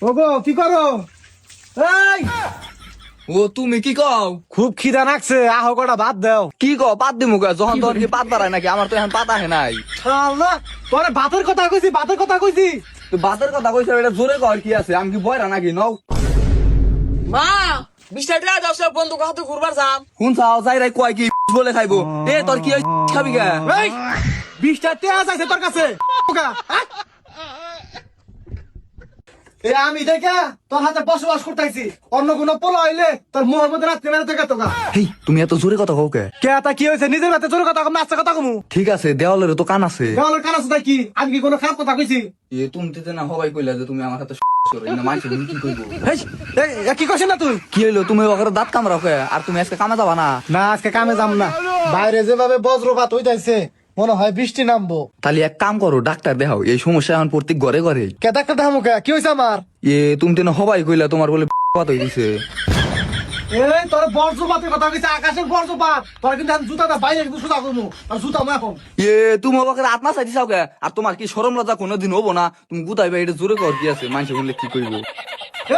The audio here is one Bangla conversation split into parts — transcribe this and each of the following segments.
ওগো কি করো? এই ও তুমি কি কও? খুব খিদা লাগছে, আহ কটা ভাত দাও। কি কও পাত দিমু কে? যখন তখন কি পাত বাড়ায় নাকি? আমার তো এখন পাত আহে নাই। শালা তোরে ভাতের কথা কইছি, ভাতের কথা কইছি। তো বাতের কথা কইছ, এটা জোরে কর কি আছে? আমি কি বয়রা নাকি? নও মা 20 টাকা দাও, সব বন্ধু হাতে ঘুরবার যাম। কোন চাও যাই রাই কয় কি বলে খাইবো? এ তোর কি খাবি কে? এই 20টা তেজ আছে তোর কাছে? ওগা, হ্যাঁ? এ আমি দেখা তোর হাতে বসবাস করতেছি, অন্য কোনো পোলা হইলে তোর মোহাম্মদ রাত্রে মেরে থেকে তোকা। হেই তুমি এত জোরে কথা কও কে? কে তা কি হয়েছে? নিজের হাতে জোর কথা কম, নাচতে কথা কমু। ঠিক আছে, দেওয়ালের তো কান আছে। দেওয়ালের কান আছে কি? আমি কি কোনো খারাপ কথা কইছি? এ তুমি দিতে না হবাই কইলা যে তুমি আমার হাতে না মাইছে তুমি কি কইবো? এই, কি কইছিস না তুই? কি হইলো? তুমি ওখানে দাঁত কামড়াও কে? আর তুমি আজকে কামে যাবা না? না আজকে কামে যাম না, বাইরে যেভাবে বজ্রপাত হইতাছে মনে হয় বৃষ্টি নামবো। তাহলে এক কাম করো, ডাক্তার দেখাও। এই সমস্যা এখন প্রত্যেক ঘরে ঘরে। কে ডাক্তার দেখামু কে? কি হয়েছে আমার? তুমি তো না হবাই কইলা তোমার বলে পাত হয়ে গেছে। এই তোর বজ্রপাতের কথা কইছে, আকাশের বজ্রপাত। তোর কিন্তু আমি জুতাটা বাইরে কিন্তু সুতা করবো আর জুতা মু এখন। তুমি ওকে আত্মা চাইতে চাও কে? আর তোমার কি শরম লজ্জা কোনোদিন হবো না? তুমি গুতাইবে, এটা জোরে কর কি আছে? মানুষ বললে কি করবো?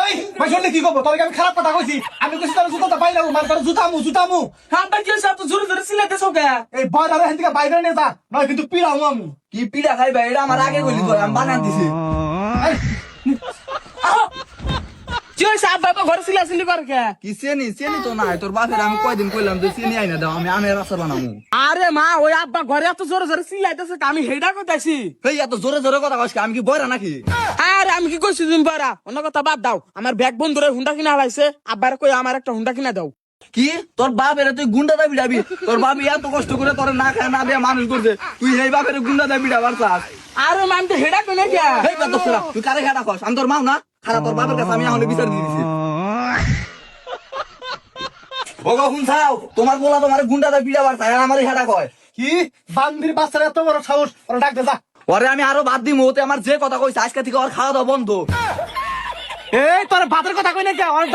এই ভাই শুনলে কি করবো? তোর আমি খারাপ কথা কইছি? আমি কইছি তোর জুতাটা বাইরে মানে তোর জুতামু। হ্যাঁ ভাই কি সব তো জোরে জোরে সিলাইতে সব কে? এই বয়দারে হেন থেকে বাইরে নিয়ে যা, নয় কিন্তু পিড়ামু আমি। কি পিড়া খাইবা? এটা আমার আগে কইলি তো, আমি বানান দিছি। এই, কি হইছে? আব্বা ঘরে সিলাসিলি করে কে? কি চেনি তো নাই তোর বাপের। আমি কয়দিন কইলাম যে চিনি আইনা দাও, আমি আমের আচার বানামু। আরে মা ওই আব্বা ঘরে এত জোরে জোরে সিলাইতেছে, আমি হেডা কইতাছি। এই এত জোরে জোরে কথা কইছ, আমি কি বয়রা নাকি? আরে আমি কি কইছি তুমি পারা? অন্য কথা বাদ দাও, আমার ব্যাগ বন্ধুরে হুন্ডা কিনা হলাইছে, আব্বার কই আমার একটা হুন্ডা কিনা দাও। কি তোর বাপের তুই গুন্ডা দাবি যাবি? তোর বাপি এত কষ্ট করে তোর না খায় না দিয়ে মানুষ করছে, তুই এই বাপের গুন্ডা দাবি যাবার চাস? আরে মা আমি তো হেডা কই না কে? এই বেদসরা, তুই কারে খেটা কস? আমি তোর মাও না? খারাপ তোর বাপের কাছে আমি এখন বিচার দিয়ে দিছি। ওগো শুনছাও, তোমার বলা তোমার গুন্ডা দাবি যাবার চাই, আর আমারই খেটা কয়। কি বান্দির বাচ্চারা এত বড় সাহস? ওরা ডাক দে যা। ওরে আমি আরো বাদ দিমু, ওতে আমার যে কথা কইছে আজকে থেকে ওর খাওয়া দাওয়া বন্ধ। এই তোর ভাতের কথা কই না কে? ওর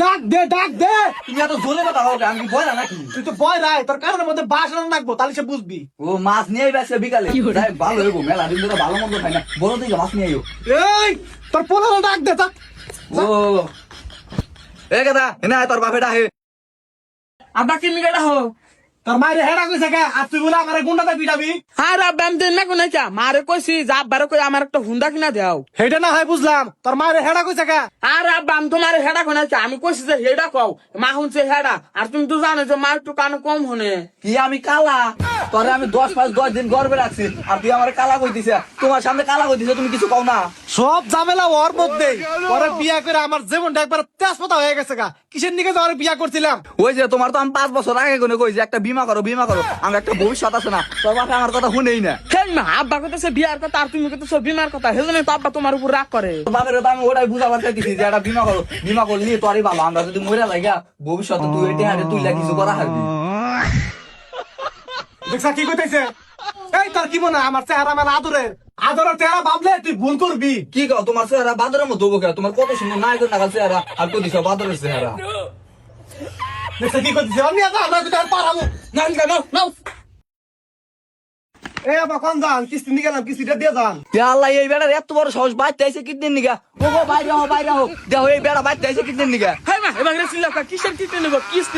ডাক দে, ডাক দে। তুমি এত জোরে কথা কও কে? আমি কি বয়রা নাকি? তুই তো বয় রায়, তোর কানের মধ্যে বাস রাখবো, তাহলে সে বুঝবি। ও মাছ নিয়ে বেসে বিকালে যাই, ভালো হইব। মেলা দিন ধরে ভালো মন্দ খাই না, বড় থেকে মাছ নিয়ে আইও। এই তোর পোলার ডাক দে যা। ও এ কথা এনে আয়, তোর বাপেটা হে। আব্বা কি নিগেডা হো? তোর মায়ের হেডা কইছে কে? আর তুই বলে আমার গুন্ডাটা পিটাবি? আরে আব্বা আমি দেন না কোন না মারে কইছি যে আব্বারে কই আমার একটা হুন্ডা কিনা দাও। হেডা না হয় বুঝলাম, তোর মায়ের হেডা কইছে কে? আরে আব্বা আমি তোমার হেডা কোন না, আমি কইছি যে হেডা কও, মা হুনছে হেডা। আর তুমি তো জানো যে মা একটু কানে কম হনে। কি আমি কালা? তোরে আমি 10 দিন গর্বে রাখছি, আর তুই আমার কালা কইতিস? তোমার সামনে কালা কইতিস, তুমি কিছু কও না? সব ঝামেলা ওর মধ্যে। ওরে বিয়া করে আমার জীবনটা একবার তেজপাতা হয়ে গেছে গা। কিসের নিকে যে ওরে বিয়া করছিলাম? ওই যে তোমার তো আমি 5 বছর আগে কোনে কইছি একটা বীমা করো, আমার একটা ভবিষ্যৎ আছে না? তোর বাপে আমার কথা শুনেই না। হেই মা, আব্বা কইতেছে বিয়ার কথা আর তুমি কইতেছো বিমার কথা, হেজন্য তো আব্বা তোমার উপর রাগ করে। তোর বাপের তো আমি ওটাই বুঝাবার চাইতেছি যে একটা বীমা করলি তোরই ভালো। আমরা যদি মরে লাগা ভবিষ্যতে তুই এটা হারে তুই কিছু করা হারবি। দেখছা কি কইতেছে? এই তোর কি মনে হয় আমার চেহারা আমার আদরের চেহারা ভাবলে তুই ভুল করবি? কি কও? তোমার চেহারা বাদরের মতো হবো কে? তোমার কত সুন্দর নায়কের নাগাল চেহারা, আর কই দিছ বাদরের চেহারা। দেখছা কি কইতেছে? আমি আজ আমরা কিন্তু আর পারামু না না না এই আবার কোন যান? কিস্তি নিয়ে গেলাম, কিস্তিটা দিয়ে যান। আল্লাহ, এই বেড়ার এত বড় সাহস বাইতে আইছে কিদিন নিগা? ওগো বাইরে হো দেখো, এই বেড়া বাইতে আইছে কিদিন নিগা? হেই মা, এবার সিলা কিসের কিস্তি নিব? কিস্তি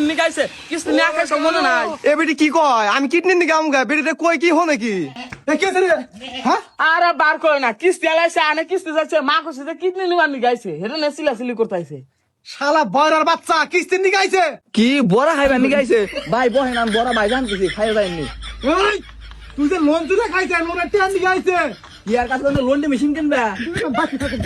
নিয়ে গাইছে, কিস্তি নিয়ে আকাশ মনে নাই। এ বেটি কি কয়? আমি কিডনি নিয়ে গাম গা, বেটিটা কই কি হো নাকি? এ কি হইছে রে? হ্যাঁ আরে বার কই না, কিস্তি আলাইছে আনে কিস্তি যাচ্ছে, মা কইছে যে কিডনি নিবার নি গাইছে, হেরে না সিলি করতাইছে। শালা বয়রার বাচ্চা কিস্তি নিয়ে গাইছে। কি বড়া খাইবা নিগা আইছে? ভাই বহেন আমি বড়া ভাই জানতেছি খাই যাইনি। এই তুই যে লোন তুলে খাইছে, লোনের টেন নিয়ে গাইছে। ইয়ার কাছে লোন মেশিন কিনবা? বাকি থাকে।